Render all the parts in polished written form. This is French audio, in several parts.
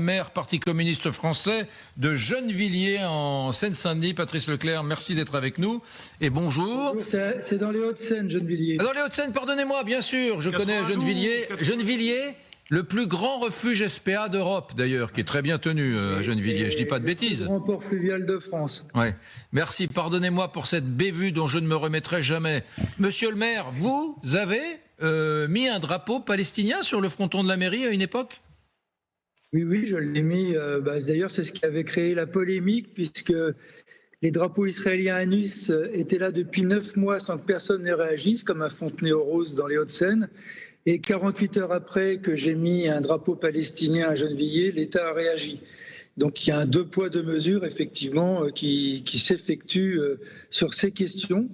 maire Parti communiste français de Gennevilliers en Seine-Saint-Denis. Patrice Leclerc, merci d'être avec nous et bonjour. C'est dans les Hauts-de-Seine, Gennevilliers. Dans les Hauts-de-Seine, pardonnez-moi, bien sûr, je connais Gennevilliers. Gennevilliers, le plus grand refuge SPA d'Europe, d'ailleurs, qui est très bien tenu à Gennevilliers. Je dis pas de bêtises. Le plus grand port fluvial de France. Ouais. Merci, pardonnez-moi pour cette bévue dont je ne me remettrai jamais. Monsieur le maire, vous avez mis un drapeau palestinien sur le fronton de la mairie à une époque ? Oui, je l'ai mis. D'ailleurs, c'est ce qui avait créé la polémique, puisque les drapeaux israéliens à Nice étaient là depuis 9 mois sans que personne ne réagisse, comme à Fontenay-aux-Roses dans les Hauts-de-Seine. Et 48 heures après que j'ai mis un drapeau palestinien à Gennevilliers, l'État a réagi. Donc il y a un deux poids, deux mesures, effectivement, qui s'effectue sur ces questions.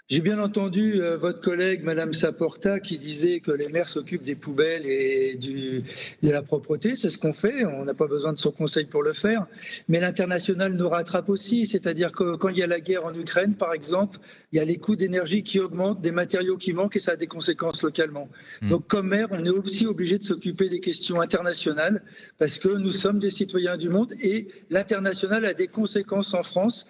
J'ai bien entendu votre collègue, Madame Saporta, qui disait que les maires s'occupent des poubelles et de la propreté. C'est ce qu'on fait, on n'a pas besoin de son conseil pour le faire. Mais l'international nous rattrape aussi, c'est-à-dire que quand il y a la guerre en Ukraine, par exemple, il y a les coûts d'énergie qui augmentent, des matériaux qui manquent et ça a des conséquences localement. Donc comme maire, on est aussi obligé de s'occuper des questions internationales parce que nous sommes des citoyens du monde et l'international a des conséquences en France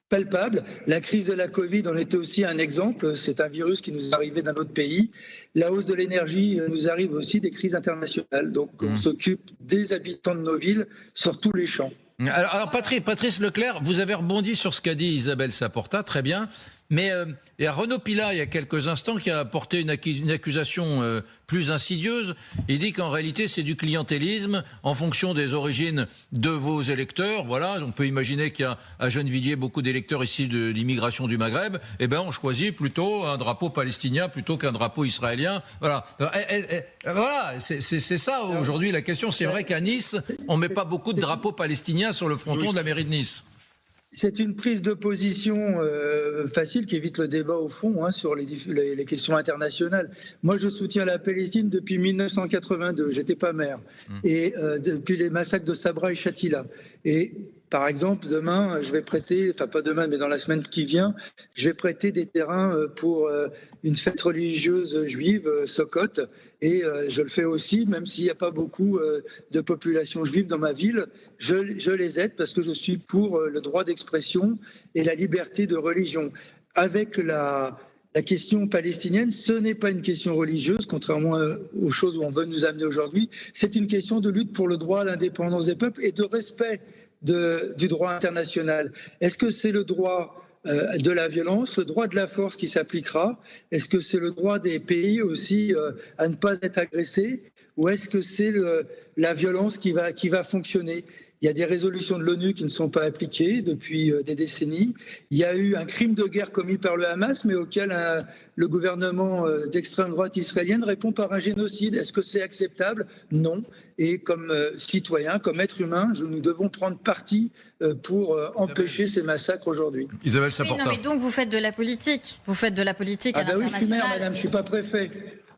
palpable. La crise de la Covid en était aussi un exemple. C'est un virus qui nous est arrivé d'un autre pays. La hausse de l'énergie nous arrive aussi des crises internationales. Donc on s'occupe des habitants de nos villes sur tous les champs. Alors Patrice Leclerc, vous avez rebondi sur ce qu'a dit Isabelle Saporta, très bien. Mais il y a Renaud Pilat, il y a quelques instants, qui a porté une accusation plus insidieuse. Il dit qu'en réalité, c'est du clientélisme en fonction des origines de vos électeurs. Voilà, on peut imaginer qu'il y a à Gennevilliers beaucoup d'électeurs ici de l'immigration du Maghreb. Eh bien, on choisit plutôt un drapeau palestinien plutôt qu'un drapeau israélien. Voilà, voilà, c'est ça aujourd'hui la question. C'est vrai qu'à Nice, on met pas beaucoup de drapeaux palestiniens sur le fronton de la mairie de Nice. C'est une prise de position facile qui évite le débat au fond sur les questions internationales. Moi, je soutiens la Palestine depuis 1982. J'étais pas maire. Et depuis les massacres de Sabra et Shatila. Et par exemple, demain, je vais prêter, enfin pas demain, mais dans la semaine qui vient, je vais prêter des terrains pour une fête religieuse juive, Sukkot. Et je le fais aussi, même s'il n'y a pas beaucoup de population juive dans ma ville, je les aide parce que je suis pour le droit d'expression et la liberté de religion. Avec la question palestinienne, ce n'est pas une question religieuse, contrairement aux choses où on veut nous amener aujourd'hui. C'est une question de lutte pour le droit à l'indépendance des peuples et de respect du droit international. Est-ce que c'est le droit de la violence, le droit de la force qui s'appliquera? Est-ce que c'est le droit des pays aussi à ne pas être agressés? Ou est-ce que c'est la violence qui va fonctionner? Il y a des résolutions de l'ONU qui ne sont pas appliquées depuis des décennies. Il y a eu un crime de guerre commis par le Hamas, mais auquel le gouvernement d'extrême droite israélienne répond par un génocide. Est-ce que c'est acceptable? Non. Et comme citoyens, comme êtres humains, nous devons prendre parti pour empêcher ces massacres aujourd'hui. Isabelle Saporta. Oui, non, mais donc vous faites de la politique. Vous faites de la politique à l'international. Oui, je suis maire, madame, je ne suis pas préfet.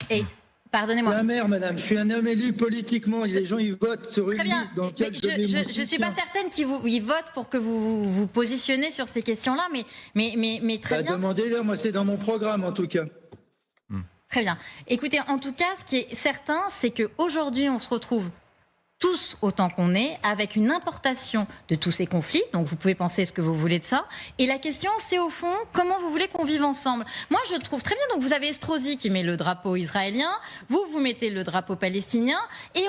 Et pardonnez-moi. Je suis un maire, madame. Je suis un homme élu politiquement. Les gens, ils votent sur une Très bien. liste dans laquelle je ne suis pas certaine qu'ils votent pour que vous vous positionnez sur ces questions-là, mais très bien. Demandez-leur, moi, c'est dans mon programme, en tout cas. Très bien. Écoutez, en tout cas, ce qui est certain, c'est qu'aujourd'hui, on se retrouve tous autant qu'on est, avec une importation de tous ces conflits. Donc vous pouvez penser ce que vous voulez de ça. Et la question, c'est au fond, comment vous voulez qu'on vive ensemble? Moi, je trouve très bien. Donc vous avez Estrosi qui met le drapeau israélien, vous mettez le drapeau palestinien, et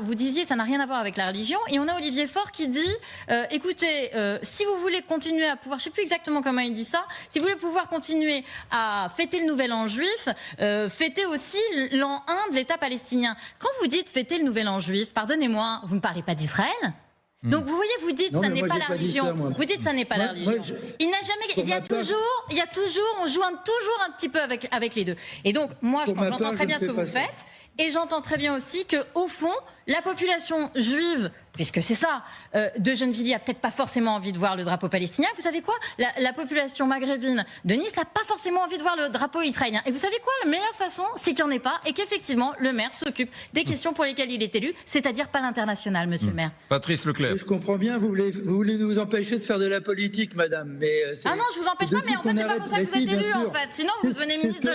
vous disiez, ça n'a rien à voir avec la religion, et on a Olivier Faure qui dit, écoutez, si vous voulez continuer à pouvoir, je ne sais plus exactement comment il dit ça, si vous voulez pouvoir continuer à fêter le Nouvel An juif, fêtez aussi l'an 1 de l'État palestinien. Quand vous dites fêter le Nouvel An juif, pardonnez-moi, vous ne parlez pas d'Israël? Donc vous voyez, vous dites ça n'est pas la religion. Vous dites ça n'est pas la religion. Il y a toujours, on joue toujours un petit peu avec les deux. Et donc moi, j'entends très bien ce que vous faites, et j'entends très bien aussi que au fond, la population juive, puisque c'est ça, de Gennevilliers a peut-être pas forcément envie de voir le drapeau palestinien. Vous savez quoi? La population maghrébine de Nice n'a pas forcément envie de voir le drapeau israélien. Et vous savez quoi? La meilleure façon, c'est qu'il n'y en ait pas et qu'effectivement, le maire s'occupe des questions pour lesquelles il est élu, c'est-à-dire pas l'international, monsieur le maire. Patrice Leclerc. Je comprends bien, vous voulez nous empêcher de faire de la politique, madame. Mais ah non, je vous empêche pas, mais en fait, c'est pas pour ça que vous êtes élu, en fait. Sinon, vous devenez ministre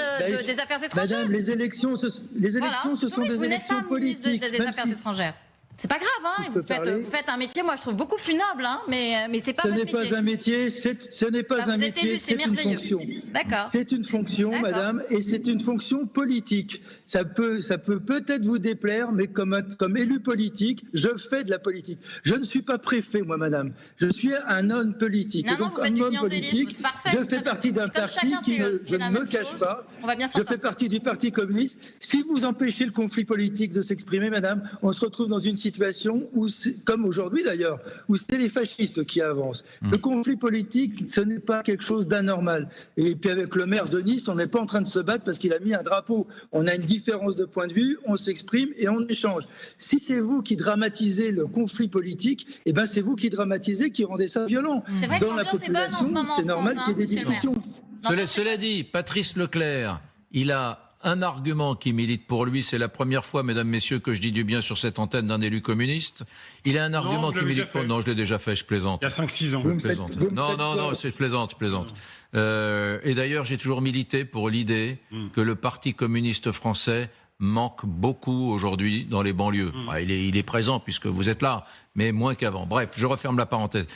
des Affaires étrangères. Madame, les élections, ce sont des élections politiques. Vous n'êtes pas ministre des Affaires étrangères. C'est pas grave, hein. Vous faites un métier, moi je trouve beaucoup plus noble, hein, mais c'est pas Ce votre n'est métier. pas un métier, ce n'est pas un Vous êtes métier, élu, c'est c'est une merveilleux. fonction. D'accord. C'est une fonction, D'accord. madame, et c'est une fonction politique. Ça peut peut-être vous déplaire, mais comme élu politique, je fais de la politique. Je ne suis pas préfet, moi, madame. Je suis un homme politique. Non, Et donc, vous faites comme du homme clientélisme, politique, c'est parfait, je c'est fais très partie bien. d'un Et comme parti chacun qui fait je la ne me même cache chose, pas. on va bien s'en Je fais sortir. partie du Parti communiste. Si vous empêchez le conflit politique de s'exprimer, madame, on se retrouve dans une situation où, comme aujourd'hui d'ailleurs, où c'est les fascistes qui avancent. Le conflit politique, ce n'est pas quelque chose d'anormal. Et puis avec le maire de Nice, on n'est pas en train de se battre parce qu'il a mis un drapeau. On a une différence de point de vue, on s'exprime et on échange. Si c'est vous qui dramatisez le conflit politique, eh ben c'est vous qui dramatisez, qui rendez ça violent. C'est vrai que Dans la l'ambiance est bonne en ce population, moment en c'est normal France, qu'il y ait des monsieur le maire. discussions. Cela dit, Patrice Leclerc, il a un argument qui milite pour lui. C'est la première fois, mesdames, messieurs, que je dis du bien sur cette antenne d'un élu communiste. Il a un argument qui milite pour... Non, je l'ai déjà fait, je plaisante. Il y a 5-6 ans. Je plaisante. Non, je plaisante. Et d'ailleurs, j'ai toujours milité pour l'idée que le Parti communiste français manque beaucoup aujourd'hui dans les banlieues. Il est présent puisque vous êtes là, mais moins qu'avant. Bref, je referme la parenthèse.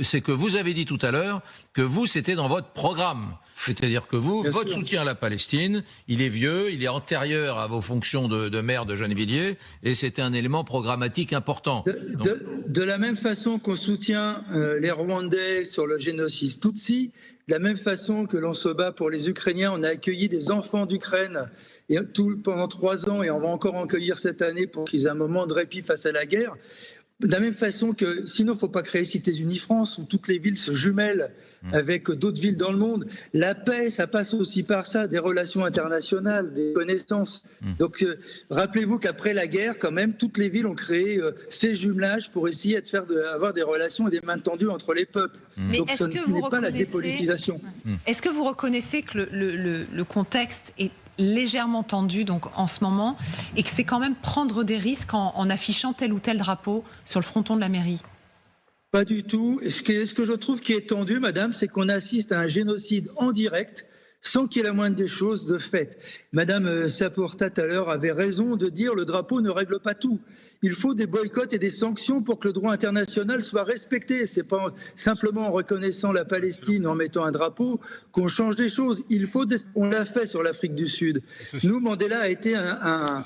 C'est que vous avez dit tout à l'heure que vous, c'était dans votre programme. C'est-à-dire que vous, Bien votre sûr. soutien à la Palestine, il est vieux, il est antérieur à vos fonctions de maire de Gennevilliers, et c'était un élément programmatique important. De la même façon qu'on soutient les Rwandais sur le génocide Tutsi, de la même façon que l'on se bat pour les Ukrainiens, on a accueilli des enfants d'Ukraine pendant 3 ans et on va encore en accueillir cette année pour qu'ils aient un moment de répit face à la guerre. De la même façon que, sinon, il ne faut pas créer Cités Unies France où toutes les villes se jumellent avec d'autres villes dans le monde. La paix, ça passe aussi par ça, des relations internationales, des connaissances. Donc, rappelez-vous qu'après la guerre, quand même, toutes les villes ont créé ces jumelages pour essayer d'avoir des relations et des mains tendues entre les peuples. Mais Donc, est-ce ce que vous n'est pas la reconnaissez, dépolitisation. est-ce que vous reconnaissez que le contexte est légèrement tendu donc en ce moment et que c'est quand même prendre des risques en affichant tel ou tel drapeau sur le fronton de la mairie? Pas du tout. Ce que je trouve qui est tendu, madame, c'est qu'on assiste à un génocide en direct sans qu'il y ait la moindre des choses de fait. Madame Saporta, tout à l'heure, avait raison de dire le drapeau ne règle pas tout. Il faut des boycotts et des sanctions pour que le droit international soit respecté. C'est pas simplement en reconnaissant la Palestine, en mettant un drapeau, qu'on change des choses. On l'a fait sur l'Afrique du Sud. Nous, Mandela a été un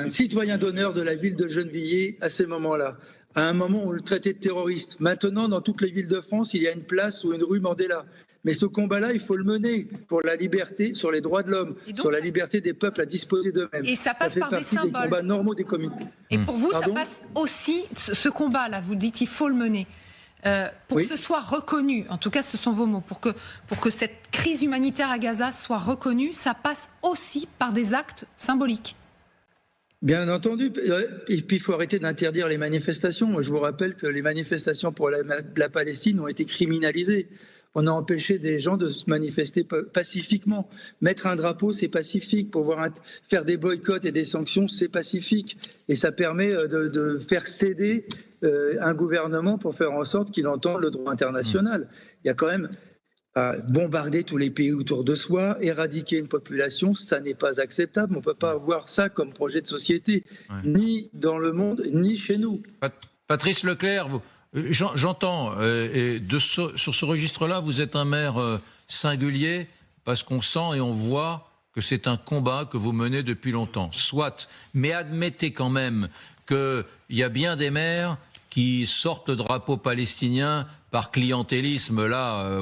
citoyen d'honneur de la ville de Gennevilliers à ces moments-là. À un moment où on le traitait de terroriste. Maintenant, dans toutes les villes de France, il y a une place ou une rue Mandela. Mais ce combat-là, il faut le mener pour la liberté, sur les droits de l'homme, sur la liberté des peuples à disposer d'eux-mêmes. Et ça passe par des symboles. Des combats normaux des communes. Et pour vous, Pardon ? ça passe aussi, ce combat-là, vous dites il faut le mener. Pour que ce soit reconnu, en tout cas ce sont vos mots, pour que cette crise humanitaire à Gaza soit reconnue, ça passe aussi par des actes symboliques. Bien entendu. Et puis, il faut arrêter d'interdire les manifestations. Moi, je vous rappelle que les manifestations pour la Palestine ont été criminalisées. On a empêché des gens de se manifester pacifiquement. Mettre un drapeau, c'est pacifique. Pouvoir faire des boycotts et des sanctions, c'est pacifique. Et ça permet de faire céder un gouvernement pour faire en sorte qu'il entende le droit international. Il y a quand même... bombarder tous les pays autour de soi, éradiquer une population, ça n'est pas acceptable. On ne peut pas avoir ça comme projet de société, ni dans le monde, ni chez nous. Patrice Leclerc, j'entends, et sur ce registre-là, vous êtes un maire singulier, parce qu'on sent et on voit que c'est un combat que vous menez depuis longtemps. Soit, mais admettez quand même qu'il y a bien des maires qui sortent le drapeau palestinien par clientélisme, là,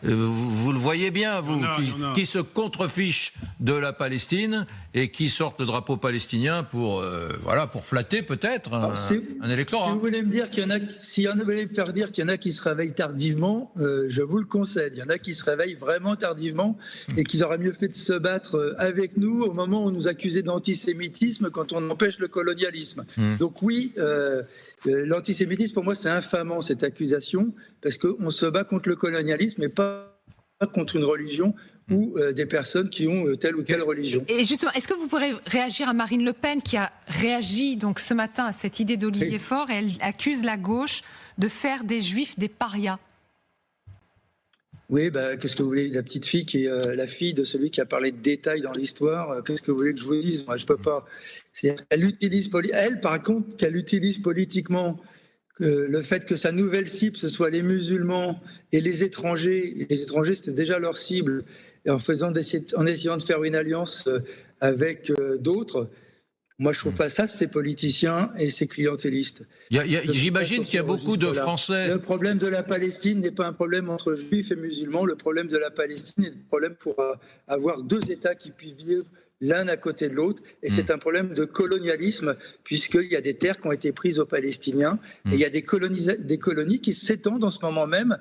vous le voyez bien, vous, qui se contrefichent de la Palestine et qui sortent le drapeau palestinien pour flatter peut-être un électorat. Si vous voulez me dire si vous voulez me faire dire qu'il y en a qui se réveillent tardivement, je vous le concède. Il y en a qui se réveillent vraiment tardivement et qu'ils auraient mieux fait de se battre avec nous au moment où on nous accusait d'antisémitisme quand on empêche le colonialisme. Donc oui, l'antisémitisme, pour moi, c'est infamant, cette accusation, parce qu'on se bat contre le colonialisme, mais pas contre une religion ou des personnes qui ont telle ou telle religion. Et justement, est-ce que vous pourrez réagir à Marine Le Pen, qui a réagi donc ce matin à cette idée d'Olivier Faure, et elle accuse la gauche de faire des juifs des parias? Oui, qu'est-ce que vous voulez, la petite fille qui est la fille de celui qui a parlé de détails dans l'histoire, qu'est-ce que vous voulez que je vous dise? Moi, je peux pas. Elle utilise, elle, par contre, qu'elle utilise politiquement le fait que sa nouvelle cible, ce soit les musulmans et les étrangers c'était déjà leur cible, et en essayant de faire une alliance avec d'autres. Moi, je trouve pas ça, c'est politicien et c'est clientélistes. J'imagine qu'il y a beaucoup de Français. Le problème de la Palestine n'est pas un problème entre juifs et musulmans. Le problème de la Palestine est le problème pour avoir deux États qui puissent vivre l'un à côté de l'autre. Et c'est un problème de colonialisme, puisqu'il y a des terres qui ont été prises aux Palestiniens. Et il y a des colonies qui s'étendent en ce moment même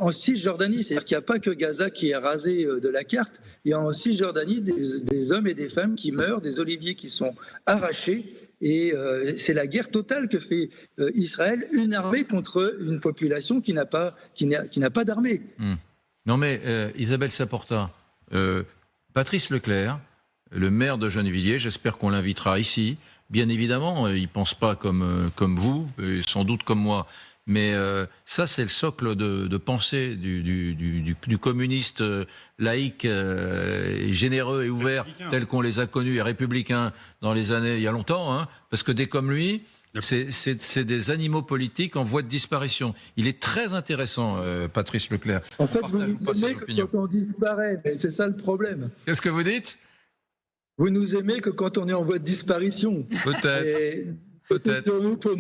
en Cisjordanie. C'est-à-dire qu'il n'y a pas que Gaza qui est rasé de la carte. Il y a en Cisjordanie des hommes et des femmes qui meurent, des oliviers qui sont arrachés. Et c'est la guerre totale que fait Israël, une armée contre une population qui n'a pas d'armée. Non mais Isabelle Saporta, Patrice Leclerc, le maire de Gennevilliers, j'espère qu'on l'invitera ici. Bien évidemment, il ne pense pas comme vous, et sans doute comme moi. Mais ça, c'est le socle de pensée du communiste laïque, et généreux et ouvert, tel qu'on les a connus, et républicains dans les années, il y a longtemps, hein, parce que des comme lui, c'est des animaux politiques en voie de disparition. Il est très intéressant, Patrice Leclerc. En fait, vous nous aimez que quand on disparaît, mais c'est ça le problème. Qu'est-ce que vous dites? Vous nous aimez que quand on est en voie de disparition. Peut-être. Peut-être. Sur nous pour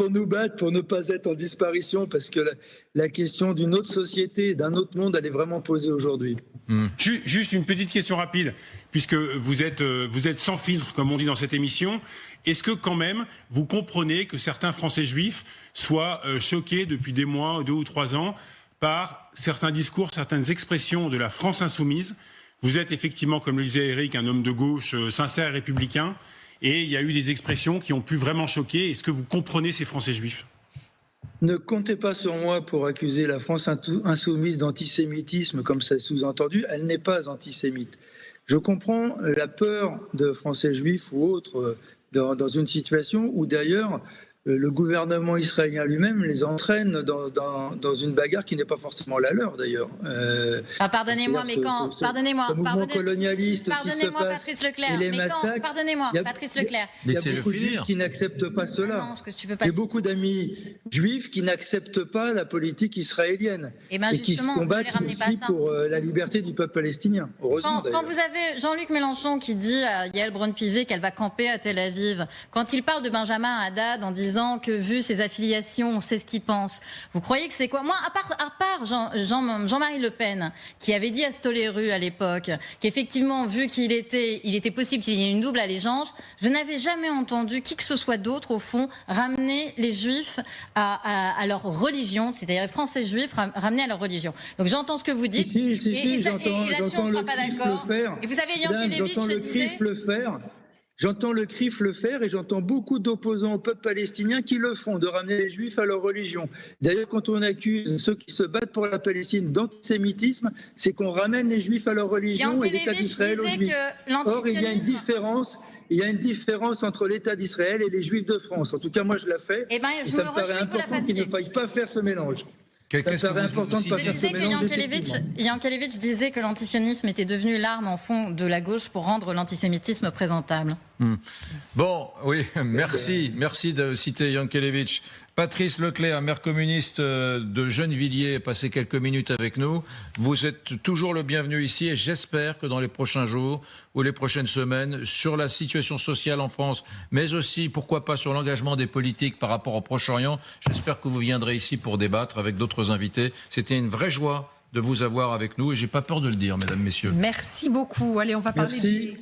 nous battre, pour ne pas être en disparition, parce que la question d'une autre société, d'un autre monde, elle est vraiment posée aujourd'hui. Juste une petite question rapide, puisque vous êtes sans filtre, comme on dit dans cette émission. Est-ce que quand même, vous comprenez que certains Français juifs soient choqués depuis des mois, 2 ou 3 ans, par certains discours, certaines expressions de la France insoumise? Vous êtes effectivement, comme le disait Eric, un homme de gauche sincère et républicain. Et il y a eu des expressions qui ont pu vraiment choquer. Est-ce que vous comprenez ces Français juifs? Ne comptez pas sur moi pour accuser la France insoumise d'antisémitisme, comme ça sous-entendu. Elle n'est pas antisémite. Je comprends la peur de Français juifs ou autres dans une situation où d'ailleurs le gouvernement israélien lui-même les entraîne dans une bagarre qui n'est pas forcément la leur d'ailleurs. Pardonnez-moi, mais quand... Pardonnez-moi, Patrice Leclerc, Patrice Leclerc. Il y a beaucoup de juifs qui n'acceptent pas cela. Non, il y a beaucoup d'amis juifs qui n'acceptent pas la politique israélienne et qui se combattent aussi pour la liberté du peuple palestinien. Heureusement, quand vous avez Jean-Luc Mélenchon qui dit à Yael Braun-Pivet qu'elle va camper à Tel Aviv, quand il parle de Benjamin Haddad en disant que vu ses affiliations, on sait ce qu'il pense. Vous croyez que c'est quoi? Moi, à part Jean-Marie Le Pen, qui avait dit à Stoléru à l'époque qu'effectivement, vu qu'il était possible qu'il y ait une double allégeance, je n'avais jamais entendu qui que ce soit d'autre, au fond, ramener les Juifs à leur religion, c'est-à-dire les Français juifs ramener à leur religion. Donc j'entends ce que vous dites, et là-dessus on ne sera pas d'accord. Et vous savez, Yankelevitch disait... J'entends le CRIF le faire et j'entends beaucoup d'opposants au peuple palestinien qui le font, de ramener les Juifs à leur religion. D'ailleurs, quand on accuse ceux qui se battent pour la Palestine d'antisémitisme, c'est qu'on ramène les Juifs à leur religion et l'État d'Israël aux Juifs. Or, il y a une différence. Il y a une différence entre l'État d'Israël et les Juifs de France. En tout cas, moi, je la fais. Et ça me paraît important qu'il ne faille pas faire ce mélange. Qu'est-ce que important de pas faire ce mélange. Yankelevitch disait que l'antisionisme était devenu l'arme en fond de la gauche pour rendre l'antisémitisme présentable. Bon, oui, merci de citer Yankelevitch. Patrice Leclerc, maire communiste de Gennevilliers, passé quelques minutes avec nous. Vous êtes toujours le bienvenu ici et j'espère que dans les prochains jours ou les prochaines semaines, sur la situation sociale en France, mais aussi, pourquoi pas, sur l'engagement des politiques par rapport au Proche-Orient, j'espère que vous viendrez ici pour débattre avec d'autres invités. C'était une vraie joie de vous avoir avec nous et j'ai pas peur de le dire, mesdames, messieurs. Merci beaucoup. Allez, on va parler